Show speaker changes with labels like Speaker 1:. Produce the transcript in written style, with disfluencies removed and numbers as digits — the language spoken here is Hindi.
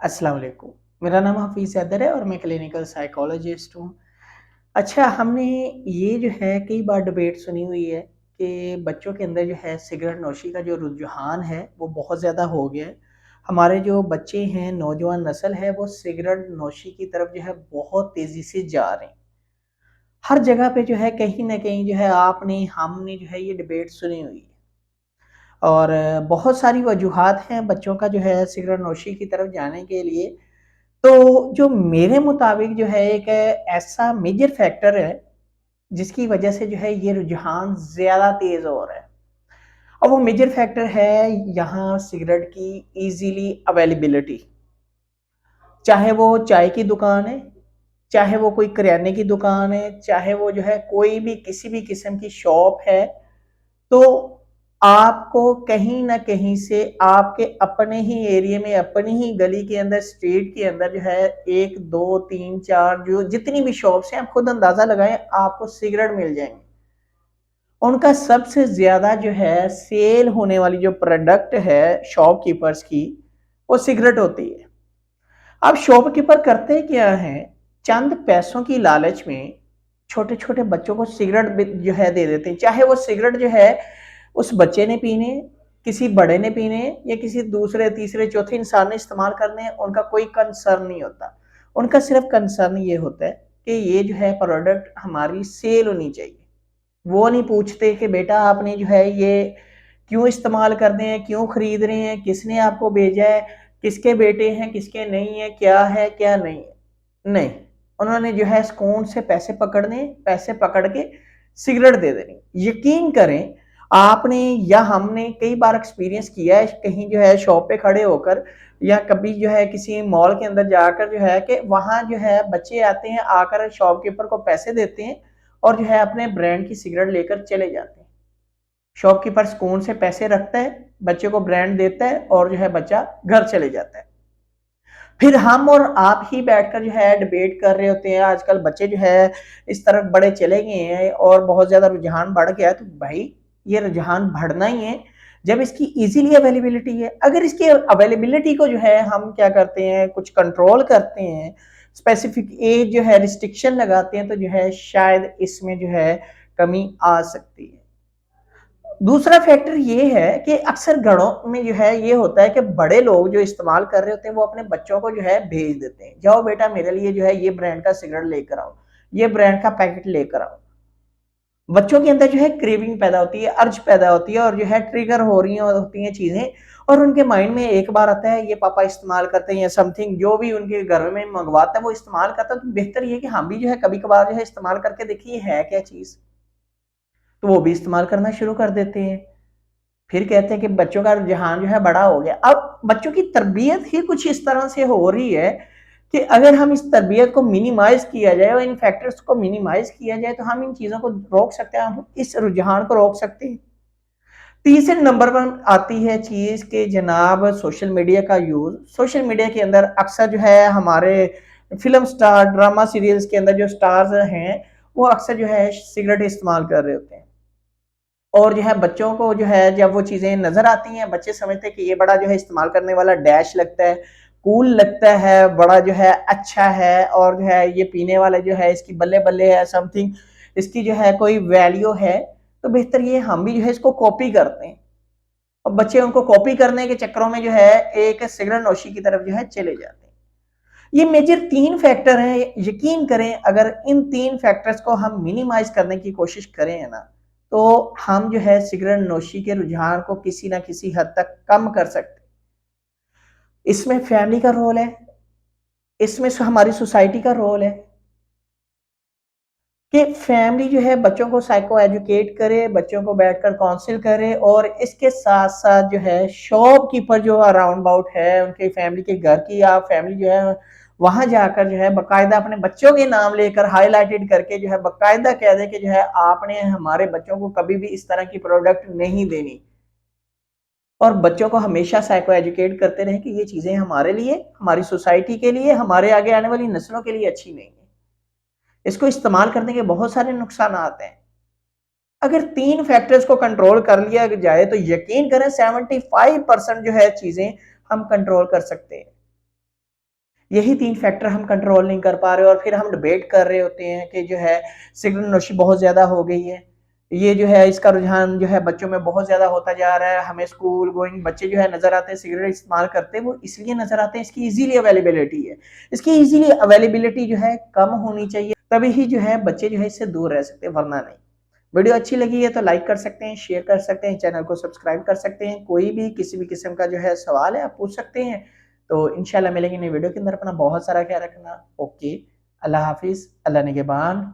Speaker 1: अस्सलाम वालेकुम। मेरा नाम हफ़ीज़ हैदर है और मैं क्लिनिकल साइकोलॉजिस्ट हूँ। अच्छा, हमने ये जो है कई बार डिबेट सुनी हुई है कि बच्चों के अंदर जो है सिगरेट नोशी का जो रुझान है वो बहुत ज़्यादा हो गया है। हमारे जो बच्चे हैं, नौजवान नस्ल है वो सिगरेट नोशी की तरफ जो है बहुत तेज़ी से जा रहे हैं। हर जगह पे जो है कहीं न कहीं जो है आपने हमने जो है ये डिबेट सुनी हुई है। और बहुत सारी वजूहात हैं बच्चों का जो है सिगरेट नोशी की तरफ जाने के लिए। तो जो मेरे मुताबिक जो है एक ऐसा मेजर फैक्टर है, जिसकी वजह से जो है ये रुझान ज़्यादा तेज़ हो रहा है। और वो मेजर फैक्टर है यहाँ सिगरेट की ईज़िली अवेलेबिलिटी। चाहे वो चाय की दुकान है, चाहे वो कोई करियाने की दुकान है, चाहे वो जो है कोई भी किसी भी किस्म की शॉप है, तो आपको कहीं न कहीं से आपके अपने ही एरिया में, अपनी ही गली के अंदर, स्ट्रीट के अंदर जो है 1, 2, 3, 4 जो जितनी भी शॉप्स हैं, आप खुद अंदाज़ा लगाएँ, आपको सिगरेट मिल जाएँगे। उनका सबसे ज़्यादा जो है सेल होने वाली जो प्रोडक्ट है शॉपकीपर्स की, वो सिगरेट होती है। अब शॉपकीपर करते क्या हैं, चंद पैसों की लालच में छोटे-छोटे बच्चों को सिगरेट जो है दे देते हैं। चाहे वो सिगरेट जो है उस बच्चे ने पीने, किसी बड़े ने पीने या किसी दूसरे, तीसरे, चौथे इंसान ने इस्तेमाल करने हैं, उनका कोई कंसर्न नहीं होता। उनका सिर्फ़ कंसर्न ये होता है कि ये जो है प्रोडक्ट हमारी सेल होनी चाहिए। वो नहीं पूछते कि बेटा आपने जो है ये क्यों इस्तेमाल करने हैं, क्यों खरीद रहे हैं, किसने आपको भेजा है, किसके बेटे हैं, किसके नहीं है, क्या नहीं है। नहीं, उन्होंने जो है सुकून से पैसे पकड़ने, पैसे पकड़ के सिगरेट दे देनी। यकीन करें, आपने या हमने कई बार एक्सपीरियंस किया है कहीं जो है शॉप पे खड़े होकर या कभी जो है किसी मॉल के अंदर जाकर जो है कि वहाँ जो है बच्चे आते हैं, आकर शॉपकीपर को पैसे देते हैं और जो है अपने ब्रांड की सिगरेट लेकर चले जाते हैं। शॉपकीपर सुकून से पैसे रखता है, बच्चे को ब्रांड देता है और जो है बच्चा घर चले जाता है। फिर हम और आप ही बैठकर जो है डिबेट कर रहे होते हैं, आजकल बच्चे जो है इस तरफ बड़े चले गए हैं और बहुत ज़्यादा रुझान बढ़ गया है, तो भाई ये रुझान बढ़ना ही है जब इसकी ईज़िली अवेलेबिलिटी है। अगर इसकी अवेलेबिलिटी को जो है हम क्या करते हैं, कुछ कंट्रोल करते हैं, स्पेसिफिक एज जो है रिस्ट्रिक्शन लगाते हैं, तो जो है शायद इसमें जो है कमी आ सकती है। दूसरा फैक्टर ये है कि अक्सर घरों में जो है ये होता है कि बड़े लोग जो इस्तेमाल कर रहे होते हैं वो अपने बच्चों को जो है भेज देते हैं, जाओ बेटा मेरे लिए जो है ये ब्रांड का सिगरेट लेकर आओ, ये ब्रांड का पैकेट लेकर आओ। बच्चों के अंदर जो है क्रेविंग पैदा होती है, अर्ज पैदा होती है और जो है ट्रिगर हो रही होती हैं चीजें और उनके माइंड में एक बार आता है ये पापा इस्तेमाल करते हैं या समथिंग जो भी उनके घर में मंगवाता है वो इस्तेमाल करता है, तो बेहतर ये कि हम भी जो है कभी कभार जो है इस्तेमाल करके देखिए है क्या चीज, तो वो भी इस्तेमाल करना शुरू कर देते हैं। फिर कहते हैं कि बच्चों का रुझान जो है बड़ा हो गया। अब बच्चों की तरबियत ही कुछ इस तरह से हो रही है कि अगर हम इस तरबियत को मिनिमाइज किया जाए और इन फैक्टर्स को मिनिमाइज किया जाए तो हम इन चीज़ों को रोक सकते हैं, हम इस रुझान को रोक सकते हैं। तीसरे नंबर पर आती है चीज़ कि जनाब सोशल मीडिया का यूज़। सोशल मीडिया के अंदर अक्सर जो है हमारे फ़िल्म स्टार, ड्रामा सीरियल्स के अंदर जो स्टार्स हैं, वो अक्सर जो है सिगरेट इस्तेमाल कर रहे होते हैं। और जो है बच्चों को जो है जब वो चीज़ें नज़र आती हैं, बच्चे समझते हैं कि ये बड़ा जो है इस्तेमाल करने वाला डैश लगता है, कूल लगता है, बड़ा जो है अच्छा है और जो है ये पीने वाला जो है इसकी बल्ले-बल्ले है समथिंग, इसकी जो है कोई वैल्यू है, तो बेहतर ये हम भी जो है इसको कॉपी करते हैं। और बच्चे उनको कॉपी करने के चक्करों में जो है एक सिगरेट नोशी की तरफ जो है चले जाते हैं। ये मेजर 3 फैक्टर हैं, यकीन करें अगर इन 3 फैक्टर्स को हम मिनिमाइज़ करने की कोशिश करें ना, तो हम जो है सिगरेट नोशी के रुझान को किसी न किसी हद तक कम कर सकते हैं। इसमें फैमिली का रोल है, इसमें हमारी सोसाइटी का रोल है कि फैमिली जो है बच्चों को साइको एजुकेट करे, बच्चों को बैठकर काउंसिल करे और इसके साथ-साथ जो है शॉपकीपर जो अराउंड अबाउट है, उनके फैमिली के घर की या फैमिली जो है वहाँ जाकर जो है बाकायदा अपने बच्चों के नाम लेकर हाइलाइटेड करके जो है बाकायदा कह दें कि जो है आपने हमारे बच्चों को कभी भी इस तरह की प्रोडक्ट नहीं देनी। और बच्चों को हमेशा साइको एजुकेट करते रहें कि ये चीज़ें हमारे लिए, हमारी सोसाइटी के लिए, हमारे आगे आने वाली नस्लों के लिए अच्छी नहीं है। इसको इस्तेमाल करने के बहुत सारे नुकसानात हैं। अगर 3 फैक्टर्स को कंट्रोल कर लिया जाए तो यकीन करें 75% जो है चीज़ें हम कंट्रोल कर सकते हैं। यही 3 फैक्टर हम कंट्रोल नहीं कर पा रहे और फिर हम डिबेट कर रहे होते हैं कि जो है सिगरेट नोशी बहुत ज़्यादा हो गई है। ये जो है इसका रुझान जो है बच्चों में बहुत ज़्यादा होता जा रहा है। हमें स्कूल गोइंग बच्चे जो है नज़र आते हैं सिगरेट इस्तेमाल करते हैं, वो इसलिए नज़र आते हैं, इसकी ईज़िली अवेलेबिलिटी है। इसकी ईज़िली अवेलेबिलिटी जो है कम होनी चाहिए, तभी ही जो है बच्चे जो है इससे दूर रह सकते हैं, वरना नहीं। वीडियो अच्छी लगी है तो लाइक कर सकते हैं, शेयर कर सकते हैं, चैनल को सब्सक्राइब कर सकते हैं। कोई भी किसी भी किस्म का जो है सवाल है आप पूछ सकते हैं। तो इंशाल्लाह मिलेंगे नई वीडियो के अंदर। अपना बहुत सारा ख्याल रखना। ओके, अल्लाह हाफिज़, अल्लाह निगहबान।